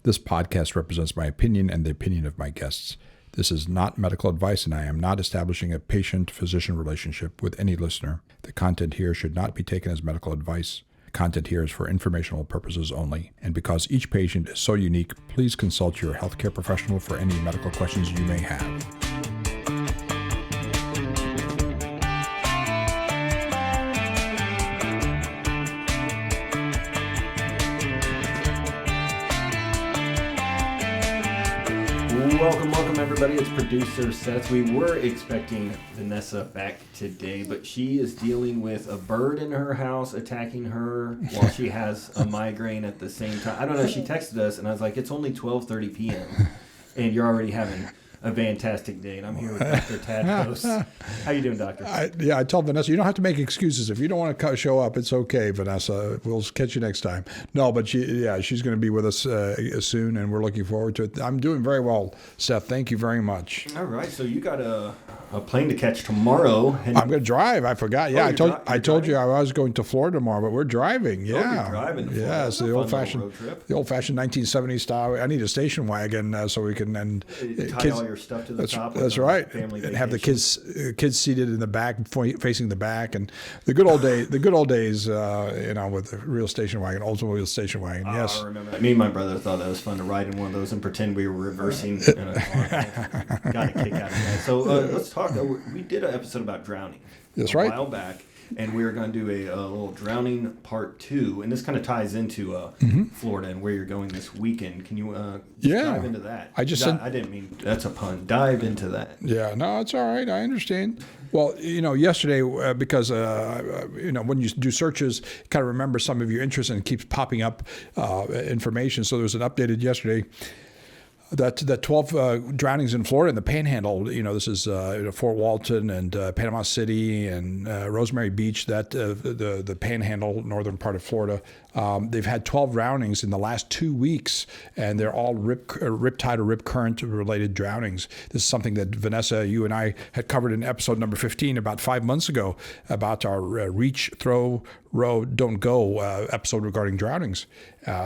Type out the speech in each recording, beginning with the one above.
This podcast represents my opinion and the opinion of my guests. This is not medical advice, and I am not establishing a patient-physician relationship with any listener. The content here should not be taken as medical advice. The content here is for informational purposes only, and because each patient is so unique, please consult your healthcare professional for any medical questions you may have. Welcome everybody. It's producer Seth. We were expecting Vanessa back today, but she is dealing with a bird in her house attacking her while she has a migraine at the same time. I don't know. She texted us and I was like, it's only 12:30 p.m. and you're already having a fantastic day. And I'm here with Dr. Tadros. How you doing, doctor? I told Vanessa, you don't have to make excuses. If you don't want to show up, it's okay, Vanessa. We'll catch you next time. No, but she's going to be with us soon, and we're looking forward to it. I'm doing very well, Seth. Thank you very much. All right. So you got a plane to catch tomorrow. I'm going to drive. I forgot. Yeah, I told you I was going to Florida tomorrow, but we're driving. Yeah. Oh, you're driving to Florida. Yeah, it's the old-fashioned 1970s style. I need a station wagon so we can tie all your stuff to the top. That's right. And have the kids seated in the back, facing the back, and the good old days. With the real station wagon, Oldsmobile station wagon. Yes. I remember that. Me and my brother thought that was fun to ride in one of those and pretend we were reversing in a car. Got a kick out of that. So let's talk. We did an episode about drowning. That's a right. while back. And we were going to do a little drowning part 2, and this kind of ties into Florida and where you're going this weekend. Can you dive into that? I didn't mean that's a pun. Dive into that. Yeah, no, it's all right. I understand. Well, yesterday, because, when you do searches, you kind of remember some of your interests and it keeps popping up information. So there was an updated yesterday. That 12 drownings in Florida in the Panhandle, this is Fort Walton and Panama City and Rosemary Beach, the Panhandle, northern part of Florida. They've had 12 drownings in the last 2 weeks, and they're all riptide or rip current related drownings. This is something that Vanessa, you and I had covered in episode number 15 about 5 months ago about our reach, throw, row, don't go episode regarding drownings.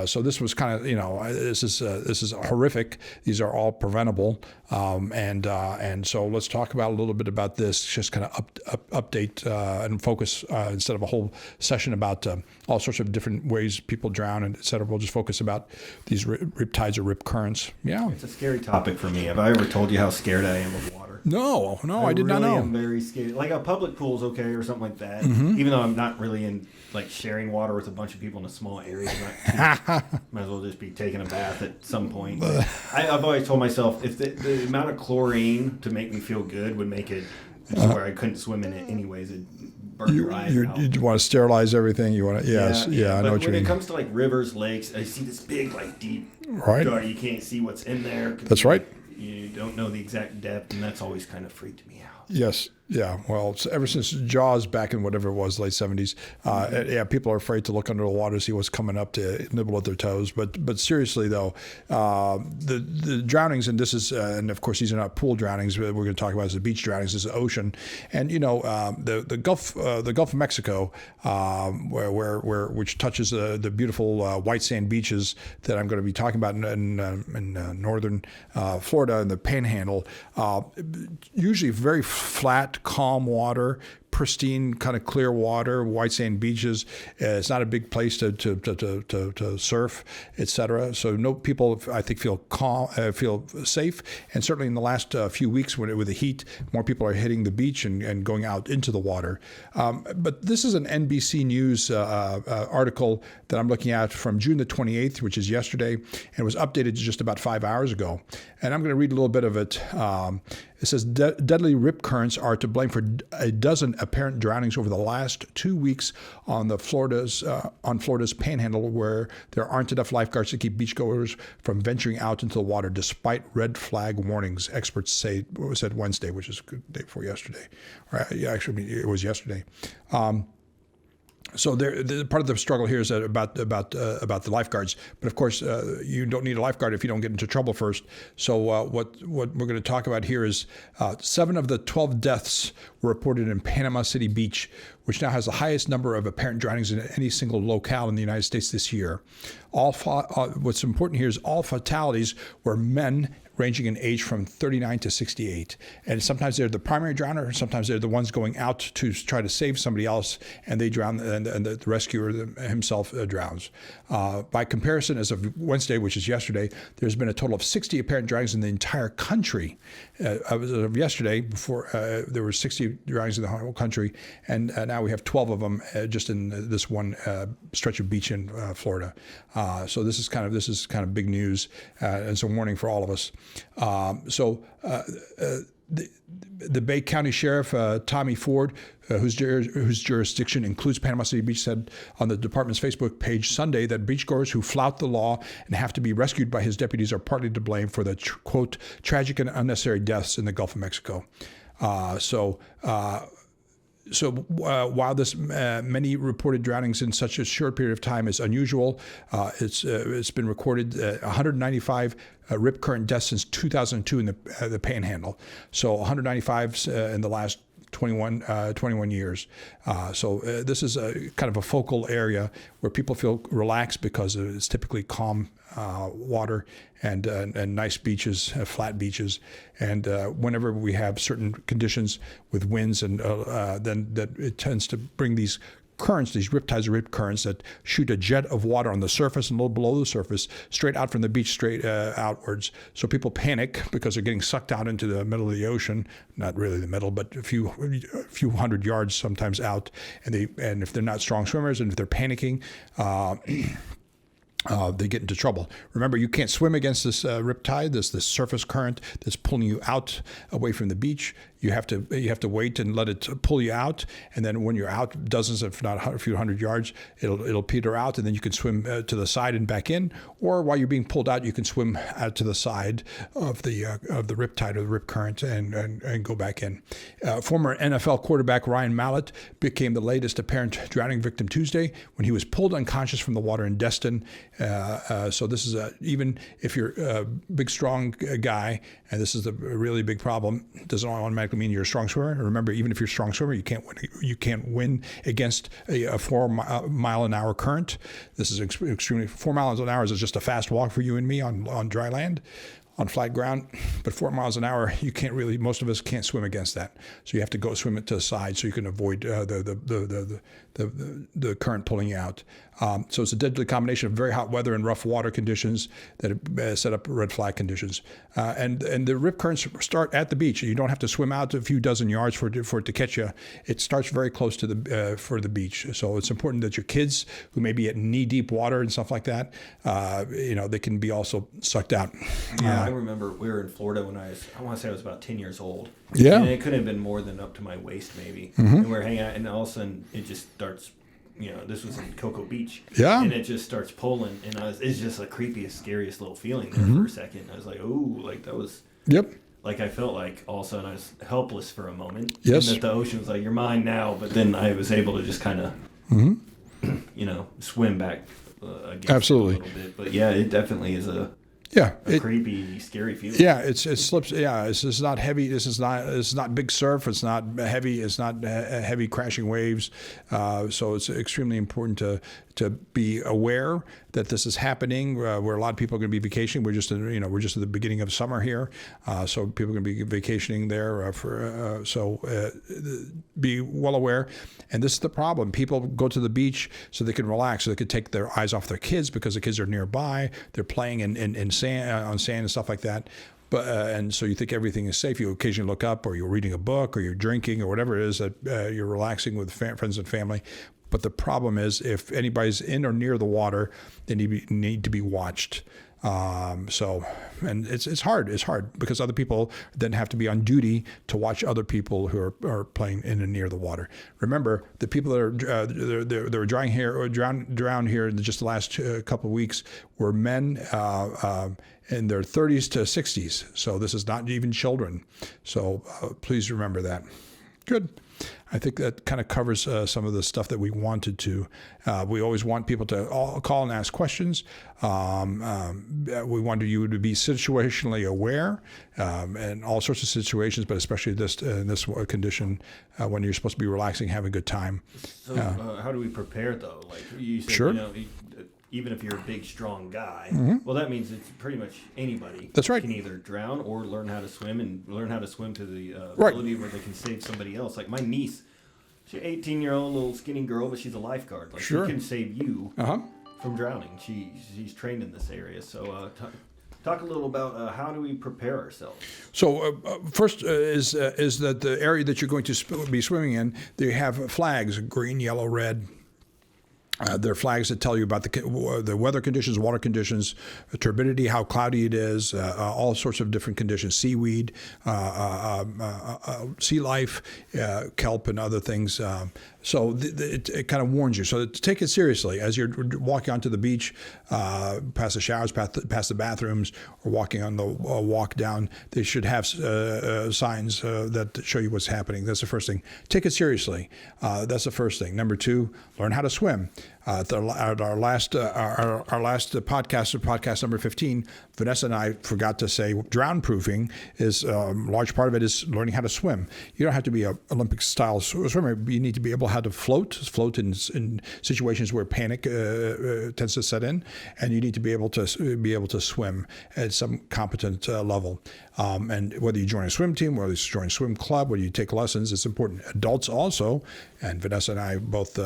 So this was kind of, this is horrific. These are all preventable. And so let's talk about a little bit about this, just kind of update and focus instead of a whole session about all sorts of different ways people drown and et cetera. We'll just focus about these rip tides or rip currents. Yeah. It's a scary topic for me. Have I ever told you how scared I am of water? No, I did not know. I'm very scared. Like a public pool's okay or something like that. Mm-hmm. Even though I'm not really in sharing water with a bunch of people in a small area. Might as well just be taking a bath at some point. I've always told myself if the amount of chlorine to make me feel good would make it where I couldn't swim in it anyways. It'd burn your eyes out. You want to sterilize everything. You want to, yes, yeah. I know what you mean. When it comes to rivers, lakes, I see this big deep dark. You can't see what's in there. That's right. You don't know the exact depth, and that's always kind of freaked me out. Yes. Yeah. Well, ever since Jaws back in whatever it was, late 70s, people are afraid to look under the water to see what's coming up to nibble at their toes. But seriously, though, the drownings, and this is, and of course, these are not pool drownings. We're going to talk about is the beach drownings. This is ocean, and the Gulf of Mexico, which touches the beautiful white sand beaches that I'm going to be talking about in northern Florida in the Panhandle. Usually very flat, calm water, pristine, kind of clear water, white sand beaches. It's not a big place to surf, etc. So no people, I think, feel calm, feel safe. And certainly in the last few weeks, with the heat, more people are hitting the beach and going out into the water. But this is an NBC News article that I'm looking at from June the 28th, which is yesterday, and it was updated just about 5 hours ago. And I'm going to read a little bit of it. It says deadly rip currents are to blame for a dozen apparent drownings over the last 2 weeks on Florida's Panhandle, where there aren't enough lifeguards to keep beachgoers from venturing out into the water, despite red flag warnings. Experts said Wednesday, which is the day before yesterday. Actually, it was yesterday. So part of the struggle here is about the lifeguards, but of course you don't need a lifeguard if you don't get into trouble first. So what we're going to talk about here is 7 of the 12 deaths were reported in Panama City Beach, which now has the highest number of apparent drownings in any single locale in the United States this year. What's important here is all fatalities were men ranging in age from 39 to 68. And sometimes they're the primary drowner, sometimes they're the ones going out to try to save somebody else, and they drown, and the rescuer himself drowns. By comparison, as of Wednesday, which is yesterday, there's been a total of 60 apparent drownings in the entire country. As of yesterday, before there were 60 drownings in the whole country, and now we have 12 of them just in this one stretch of beach in Florida. So this is kind of big news, and it's a warning for all of us. The Bay County Sheriff, Tommy Ford, whose jurisdiction includes Panama City Beach, said on the department's Facebook page Sunday that beachgoers who flout the law and have to be rescued by his deputies are partly to blame for the, quote, tragic and unnecessary deaths in the Gulf of Mexico. So while this many reported drownings in such a short period of time is unusual, it's been recorded 195 rip current deaths since 2002 in the Panhandle. So 195 in the last 21 years. So this is a kind of a focal area where people feel relaxed because it's typically calm water and nice beaches, flat beaches. And whenever we have certain conditions with winds, and then that it tends to bring these currents, these riptides or rip currents that shoot a jet of water on the surface and a little below the surface, straight out from the beach, straight outwards. So people panic because they're getting sucked out into the middle of the ocean, not really the middle, but a few hundred yards sometimes out. And if they're not strong swimmers and if they're panicking, they get into trouble. Remember, you can't swim against this riptide, this surface current that's pulling you out away from the beach. You have to wait and let it pull you out, and then when you're out dozens, if not a few hundred yards, it'll peter out, and then you can swim to the side and back in. Or while you're being pulled out, you can swim out to the side of the riptide or the rip current and go back in. Former NFL quarterback Ryan Mallett became the latest apparent drowning victim Tuesday when he was pulled unconscious from the water in Destin. So this is even if you're a big, strong guy, and this is a really big problem, doesn't automatically mean you're a strong swimmer. Remember, even if you're a strong swimmer, you can't win against a 4 mile an hour current. This is extremely 4 miles an hour is just a fast walk for you and me on dry land, on flat ground, but 4 miles an hour, most of us can't swim against that. So you have to go swim it to the side so you can avoid the current pulling you out. So it's a deadly combination of very hot weather and rough water conditions that set up red flag conditions. And the rip currents start at the beach. You don't have to swim out a few dozen yards for it to catch you. It starts very close to the beach. So it's important that your kids who may be at knee-deep water and stuff like that, they can be also sucked out. I remember we were in Florida when I want to say I was about 10 years old. Yeah. And it couldn't have been more than up to my waist maybe. Mm-hmm. And we were hanging out, and all of a sudden it just starts, this was in Cocoa Beach. Yeah. And it just starts pulling, and it's just the creepiest, scariest little feeling there for a second. I was like, oh, like that was... Yep. Like I felt like all of a sudden I was helpless for a moment. Yes. And that the ocean was like, you're mine now. But then I was able to just kind of, swim back against Absolutely. it a little bit. But yeah, it definitely is a creepy, scary feeling. Yeah, it slips. Yeah, it's not heavy. It's not big surf. It's not heavy. It's not heavy crashing waves. So it's extremely important to be aware that this is happening. Where a lot of people are going to be vacationing. We're just at the beginning of summer here, so people are going to be vacationing there. So be well aware. And this is the problem. People go to the beach so they can relax, so they can take their eyes off their kids because the kids are nearby. They're playing in sand, on sand and stuff like that. But and so you think everything is safe. You occasionally look up, or you're reading a book, or you're drinking, or whatever it is that you're relaxing with friends and family. But the problem is, if anybody's in or near the water, they need to be watched. And it's hard. It's hard because other people then have to be on duty to watch other people who are playing in and near the water. Remember, the people that are drowned here in just the last couple of weeks were men in their 30s to 60s. So this is not even children. So please remember that. Good. I think that kind of covers some of the stuff that we wanted to. We always want people to call and ask questions. We want you to be situationally aware in all sorts of situations, but especially in this condition when you're supposed to be relaxing, having a good time. So how do we prepare, though? Like you said, Sure. Even if you're a big, strong guy, well, that means it's pretty much anybody. That's right. Can either drown or learn how to swim, and learn how to swim to the Right. ability where they can save somebody else. Like my niece, she's an 18-year-old little skinny girl, but she's a lifeguard. Like Sure. she can save you Uh-huh. from drowning. She's trained in this area. So talk a little about how do we prepare ourselves. So first is that the area that you're going to be swimming in, they have flags, green, yellow, red. There are flags that tell you about the weather conditions, water conditions, turbidity, how cloudy it is, all sorts of different conditions, seaweed, sea life, kelp, and other things. So it kind of warns you. So take it seriously as you're walking onto the beach, past the showers, past the bathrooms, or walking on the walk down. They should have signs that show you what's happening. That's the first thing. Take it seriously. That's the first thing. Number two, learn how to swim. At our last podcast number 15, Vanessa and I forgot to say drown proofing is a large part of it is learning how to swim. You don't have to be an Olympic style swimmer. You need to be able how to float in situations where panic tends to set in, and you need to be able to swim at some competent level. And whether you join a swim team, whether you join a swim club, whether you take lessons, it's important. Adults also, and Vanessa and I both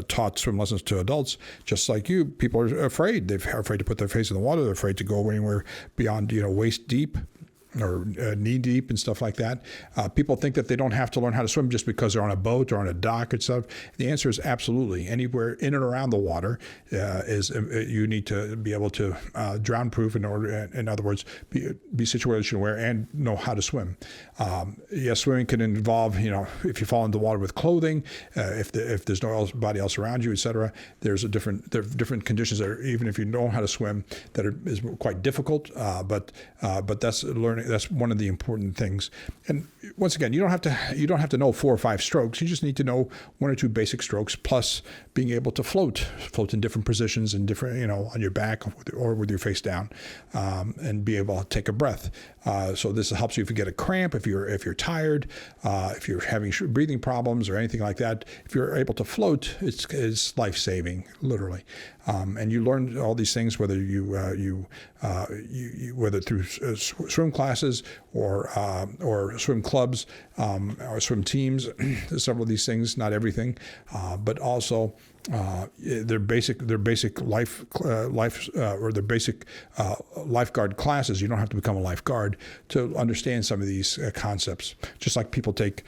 taught swim lessons to adults, just like you. People are afraid. They're afraid to put their face in the water. They're afraid to go anywhere beyond, waist deep or knee deep and stuff like that. People think that they don't have to learn how to swim just because they're on a boat or on a dock and stuff. The answer is absolutely. Anywhere in and around the water you need to be able to drown proof in other words, be situation aware and know how to swim. Yes, swimming can involve, if you fall into the water with clothing, if there's nobody else around you, etc. There are different conditions that are, even if you know how to swim, that is quite difficult. But that's learning. That's one of the important things. And once again, you don't have to know 4 or 5 strokes. You just need to know 1 or 2 basic strokes, plus being able to float in different positions and different, on your back or with your face down, and be able to take a breath. So this helps you if you get a cramp, if you're tired, if you're having breathing problems or anything like that. If you're able to float, it's life-saving, literally. And you learn all these things whether whether through swim classes or swim clubs or swim teams. Several of these things, not everything, but also their basic life or their basic lifeguard classes. You don't have to become a lifeguard to understand some of these concepts. Just like people take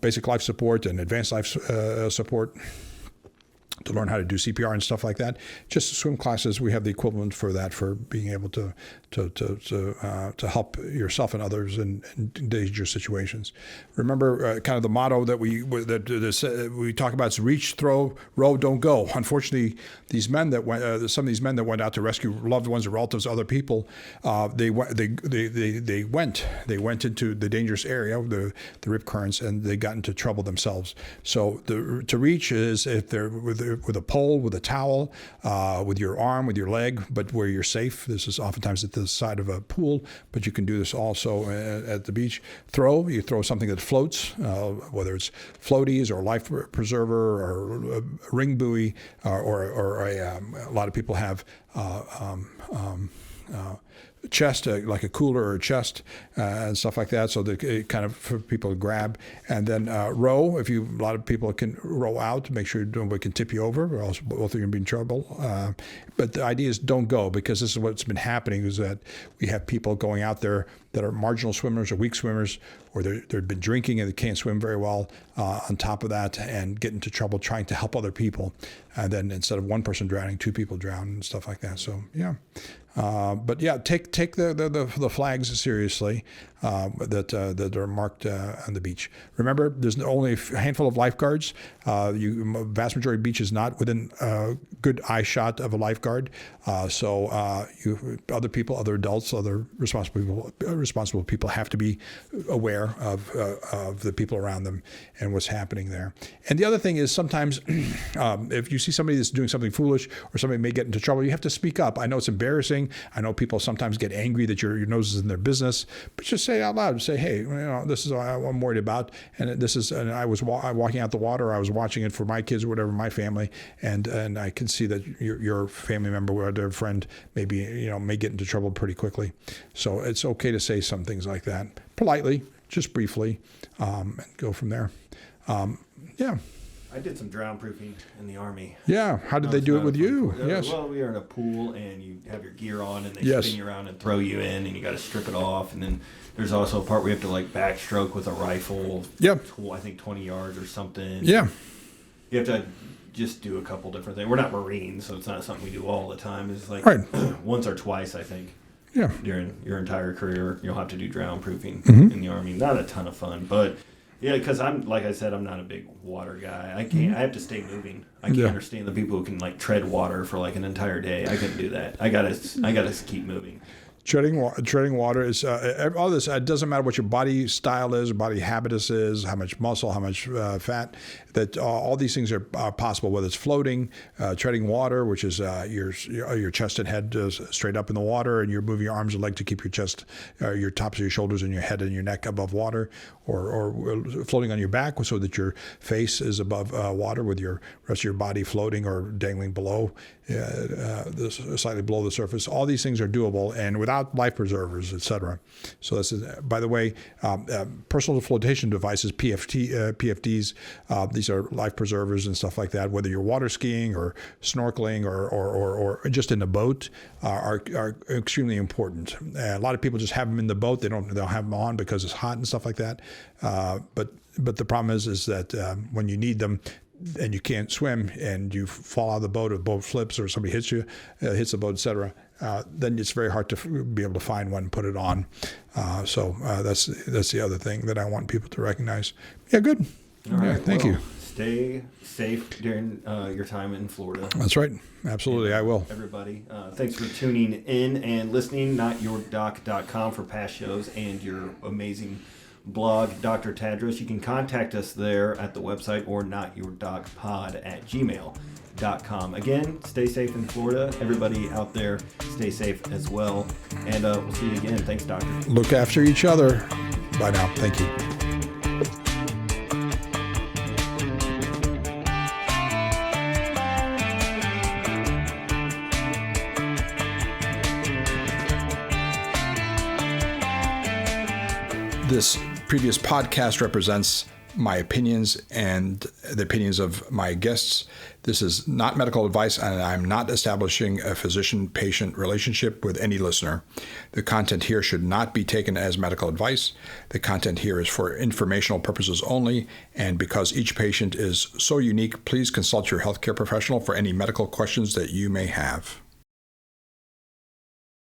basic life support and advanced life support to learn how to do CPR and stuff like that. Just swim classes, we have the equivalent for that, for being able to help yourself and others in dangerous situations. Remember, kind of the motto that we talk about is reach, throw, row, don't go. Unfortunately, these men that went, some of these men that went out to rescue loved ones or relatives, other people, they went into the dangerous area, the rip currents, and they got into trouble themselves. So to reach is if they're with a pole, with a towel, with your arm, with your leg, but where you're safe. This is oftentimes at the side of a pool, but you can do this also at the beach. You throw something that floats, whether it's floaties or life preserver or a ring buoy, or a lot of people have chest, like a cooler or a chest, and stuff like that, so that it kind of for people to grab. And then row, a lot of people can row out to make sure nobody can tip you over, or else both of you can be in trouble. But the idea is don't go, because this is what's been happening, is that we have people going out there that are marginal swimmers or weak swimmers, or they've been drinking and they can't swim very well on top of that, and get into trouble trying to help other people. And then instead of one person drowning, 2 people drown and stuff like that. So, yeah. But yeah, take the flags seriously. that are marked on the beach. Remember, there's only a handful of lifeguards. Vast majority of the beach is not within a good eye shot of a lifeguard. So other people, other adults, other responsible people have to be aware of the people around them and what's happening there. And the other thing is sometimes if you see somebody that's doing something foolish or somebody may get into trouble, you have to speak up. I know it's embarrassing. I know people sometimes get angry that your nose is in their business, but just say it out loud. Say, hey, this is what I'm worried about, and I was walking out the water. I was watching it for my kids or whatever, my family, and I can see that your family member or their friend may get into trouble pretty quickly. So it's okay to say some things like that politely, just briefly, and go from there. Yeah. I did some drown proofing in the Army. Yeah. How did they do it with you? Yes. Well, we were in a pool, and you have your gear on, and they spin you around and throw you in, and you got to strip it off. And then there's also a part where you have to backstroke with a rifle. Yep. I think 20 yards or something. Yeah. You have to just do a couple different things. We're not Marines, so it's not something we do all the time. It's once or twice, I think. Yeah. During your entire career, you'll have to do drown proofing in the Army. Not a ton of fun, but. Yeah, because like I said, I'm not a big water guy. I can't. I have to stay moving. I can't understand the people who can tread water for an entire day. I couldn't do that. I gotta keep moving. Treading water is all this. It doesn't matter what your body style is, or body habitus is, how much muscle, how much fat. That all these things are possible. Whether it's floating, treading water, which is your chest and head straight up in the water, and you're moving your arms and legs to keep your chest, your tops of your shoulders and your head and your neck above water, or floating on your back so that your face is above water with your rest of your body floating or dangling below, slightly below the surface. All these things are doable, and without life preservers, etc. So this is, by the way, personal flotation devices, PFDs. These are life preservers and stuff like that. Whether you're water skiing or snorkeling or just in a boat, are extremely important. A lot of people just have them in the boat. They'll have them on because it's hot and stuff like that. But the problem is that when you need them, and you can't swim, and you fall out of the boat, or the boat flips, or somebody hits you, hits the boat, etc., then it's very hard to be able to find one and put it on. So that's the other thing that I want people to recognize. Yeah, good. All right. Thank you. Stay safe during your time in Florida. That's right. Absolutely, I will. Everybody, thanks for tuning in and listening. NotYourDoc.com for past shows and your amazing blog, Dr. Tadros. You can contact us there at the website or notyourdocpod@gmail.com. Again, stay safe in Florida. Everybody out there, stay safe as well. And we'll see you again. Thanks, Doctor. Look after each other. Bye now. Thank you. This previous podcast represents my opinions and the opinions of my guests. This is not medical advice, and I'm not establishing a physician-patient relationship with any listener. The content here should not be taken as medical advice. The content here is for informational purposes only, and because each patient is so unique, please consult your healthcare professional for any medical questions that you may have.